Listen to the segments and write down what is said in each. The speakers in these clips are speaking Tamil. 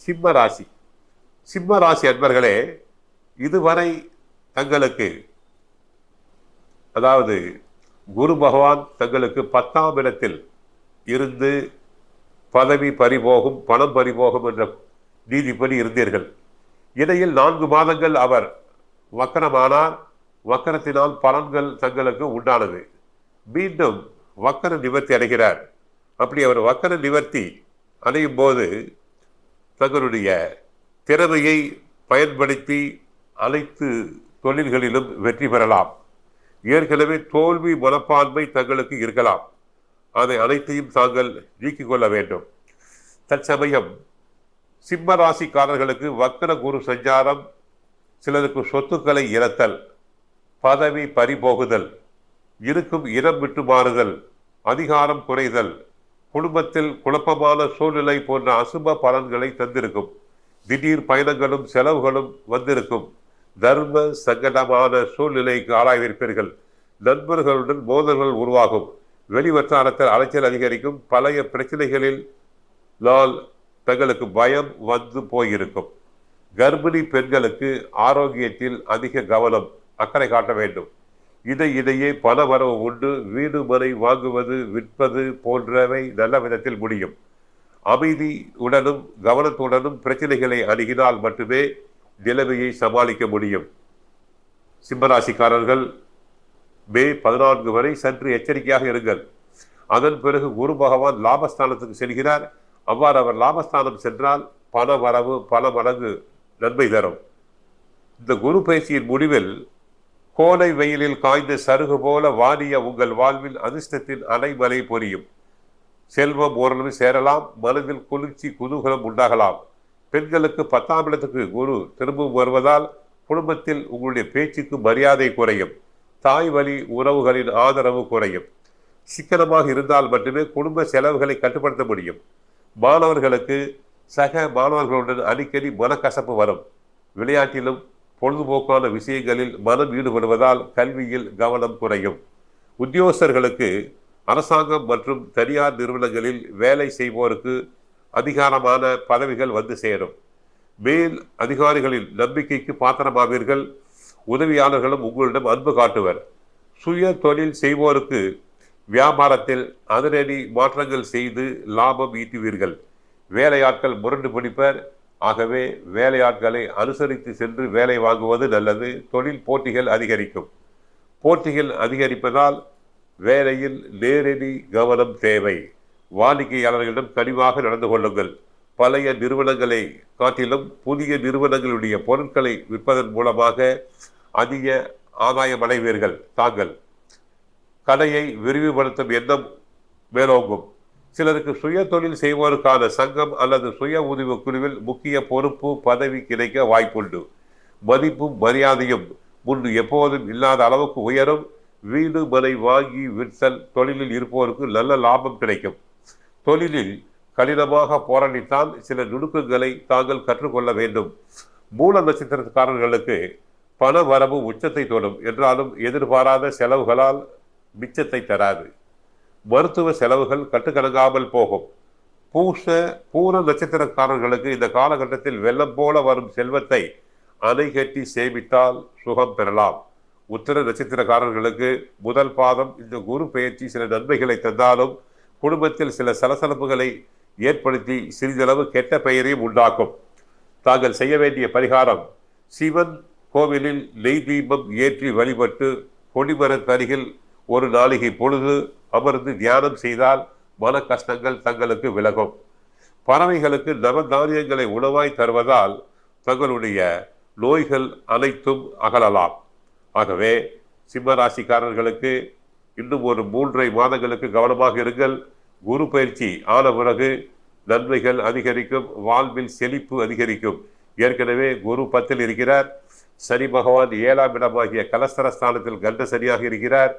சிம்ம ராசி. சிம்ம ராசி அன்பர்களே, இதுவரை தங்களுக்கு அதாவது குரு பகவான் தங்களுக்கு 10ஆம் இடத்தில் இருந்து பதவி பறிபோகும், பணம் பறிபோகும் என்ற நீதிப்படி இருந்தீர்கள். இடையில் 4 மாதங்கள் அவர் வக்கரமானார். வக்கரத்தினால் பலன்கள் தங்களுக்கு உண்டானது. மீண்டும் வக்கர நிவர்த்தி அடைகிறார். அப்படி அவர் வக்கர நிவர்த்தி அடையும் போது தங்களுடைய திறமையை பயன்படுத்தி அனைத்து தொழில்களிலும் வெற்றி பெறலாம். ஏற்கனவே தோல்வி மனப்பான்மை தங்களுக்கு இருக்கலாம். அதை அனைத்தையும் தாங்கள் நீக்கிக் கொள்ள வேண்டும். தற்சமயம் சிம்ம ராசிக்காரர்களுக்கு வக்கர குரு சஞ்சாரம் சிலருக்கு சொத்துக்களை இழத்தல், பதவி பறிபோகுதல், இருக்கும் இடம் விட்டு மாறுதல், அதிகாரம் குறைதல், குடும்பத்தில் குழப்பமான சூழ்நிலை போன்ற அசுப பலன்களை தந்திருக்கும். திடீர் பயணங்களும் செலவுகளும் வந்திருக்கும். தர்ம சங்கடமான சூழ்நிலைக்கு ஆளாயிருப்பீர்கள். நண்பர்களுடன் மோதல்கள் உருவாகும். வெளிவட்டாரத்தில் அலைச்சல் அதிகரிக்கும். பழைய பிரச்சனைகளில் தங்களுக்கு பயம் வந்து போயிருக்கும். கர்ப்பிணி பெண்களுக்கு ஆரோக்கியத்தில் அதிக கவனம், அக்கறை காட்ட வேண்டும். இடையே பண வரவு உண்டு. வீடு மனை வாங்குவது, விற்பது போன்றவை நல்ல விதத்தில் முடியும். அமைதியுடனும் கவனத்துடனும் பிரச்சனைகளை அணுகினால் மட்டுமே நிலைமையை சமாளிக்க முடியும். சிம்மராசிக்காரர்கள் மே 14 வரை சற்று எச்சரிக்கையாக இருங்கள். அதன் பிறகு குரு பகவான் லாபஸ்தானத்துக்கு செல்கிறார். அவ்வாறு அவர் லாபஸ்தானம் சென்றால் பண வரவு பல மடங்கு நன்மை தரும். இந்த குரு பயிற்சியின் முடிவில் கோடை வெயிலில் காய்ந்த சருகு போல வாடிய உங்கள் வாழ்வில் அதிர்ஷ்டத்தின் அலைமலை பொரியும். செல்வம் ஓரளவு சேரலாம். மனதில் குளிர்ச்சி குதூகலம் உண்டாகலாம். பெண்களுக்கு 10ஆம் இடத்துக்கு குரு திரும்பவும் வருவதால் குடும்பத்தில் உங்களுடைய பேச்சுக்கு மரியாதை குறையும். தாய் வழி உறவுகளின் ஆதரவு குறையும். சிக்கனமாக இருந்தால் மட்டுமே குடும்ப செலவுகளை கட்டுப்படுத்த முடியும். மாணவர்களுக்கு சக மாணவர்களுடன் அடிக்கடி மனக்கசப்பு வரும். விளையாட்டிலும் பொழுதுபோக்கான விஷயங்களில் மனம் ஈடுபடுவதால் கல்வியில் கவனம் குறையும். உத்தியோகஸ்தர்களுக்கு அரசாங்கம் மற்றும் தனியார் நிறுவனங்களில் வேலை செய்வோருக்கு அதிகாரமான பதவிகள் வந்து சேரும். மேல் அதிகாரிகளின் நம்பிக்கைக்கு பாத்திரமாவீர்கள். உதவியாளர்களும் உங்களிடம் அன்பு காட்டுவர். சுய தொழில் செய்வோருக்கு வியாபாரத்தில் அதிரடி மாற்றங்கள் செய்து லாபம் ஈட்டுவீர்கள். வேலையாட்கள் முரண்டு பிடிப்பர். ஆகவே வேலையாட்களை அனுசரித்து சென்று வேலை வாங்குவது நல்லது. தொழில் போட்டிகள் அதிகரிக்கும். போட்டிகள் அதிகரிப்பதால் வேலையில் நேரடி கவனம் தேவை. வாடிக்கையாளர்களிடம் கனிவாக நடந்து கொள்ளுங்கள். பழைய நிறுவனங்களை காட்டிலும் புதிய நிறுவனங்களுடைய பொருட்களை விற்பதன் மூலமாக அதிக ஆதாயம் அடைவீர்கள். தாங்கள் கடையை விரிவுபடுத்தும் எண்ணம் மேலோங்கும். சிலருக்கு சுய தொழில் செய்வோருக்கான சங்கம் அல்லது சுய உதவி குழுவில் முக்கிய பொறுப்பு பதவி கிடைக்க வாய்ப்புண்டு. மதிப்பும் மரியாதையும் முன்பு எப்போதும் இல்லாத அளவுக்கு உயரும். வீடு மனை வாங்கி விற்றல் தொழிலில் இருப்போருக்கு நல்ல லாபம் கிடைக்கும். தொழிலில் கடினமாக போராடித்தான் சில நுணுக்கங்களை தாங்கள் கற்றுக்கொள்ள வேண்டும். மூல நட்சத்திரக்காரர்களுக்கு பண வரவு உச்சத்தை தொடும். என்றாலும் எதிர்பாராத செலவுகளால் மிச்சத்தை தராது. மருத்துவ செலவுகள் கட்டுக்கணங்காமல் போகும். பூர நட்சத்திரக்காரர்களுக்கு இந்த காலகட்டத்தில் வெள்ளம் போல வரும் செல்வத்தை அணை கட்டி சேமித்தால் சுகம் பெறலாம். உத்தர நட்சத்திரக்காரர்களுக்கு முதல் பாதம் இந்த குரு பெயர்ச்சி சில நன்மைகளை தந்தாலும் குடும்பத்தில் சில சலசலப்புகளை ஏற்படுத்தி சிறிதளவு கெட்ட பெயரையும் உண்டாக்கும். தாங்கள் செய்ய வேண்டிய பரிகாரம், சிவன் கோவிலில் நெய் தீபம் ஏற்றி வழிபட்டு கொடிமரத்தருகில் ஒரு நாளிகை பொழுது அமர்ந்து தியானம் செய்தால் மன கஷ்டங்கள் தங்களுக்கு விலகும். பறவைகளுக்கு நவதானியங்களை உணவாய் தருவதால் தங்களுடைய நோய்கள் அனைத்தும் அகலலாம். ஆகவே சிம்ம ராசிக்காரர்களுக்கு இன்னும் ஒரு 3.5 மாதங்களுக்கு கவனமாக இருங்கள். குரு பயிற்சி ஆன பிறகு நன்மைகள் அதிகரிக்கும். வாழ்வில் செழிப்பு அதிகரிக்கும். ஏற்கனவே குரு 10ல் இருக்கிறார். சனி பகவான் 7ஆம் இடமாகிய கலஸ்தரஸ்தானத்தில் கண்ட சனியாக இருக்கிறார்.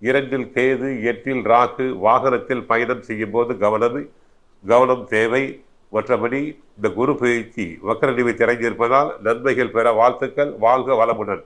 2ல் கேது, 8ல் ராகு. வாகனத்தில் பயணம் செய்யும் போது கவனம் தேவை. மற்றபடி இந்த குரு பயிற்சி வக்கர நிவர்த்தி அடைந்திருப்பதால் நன்மைகள் பெற வாழ்த்துக்கள். வாழ்க வளமுடன்.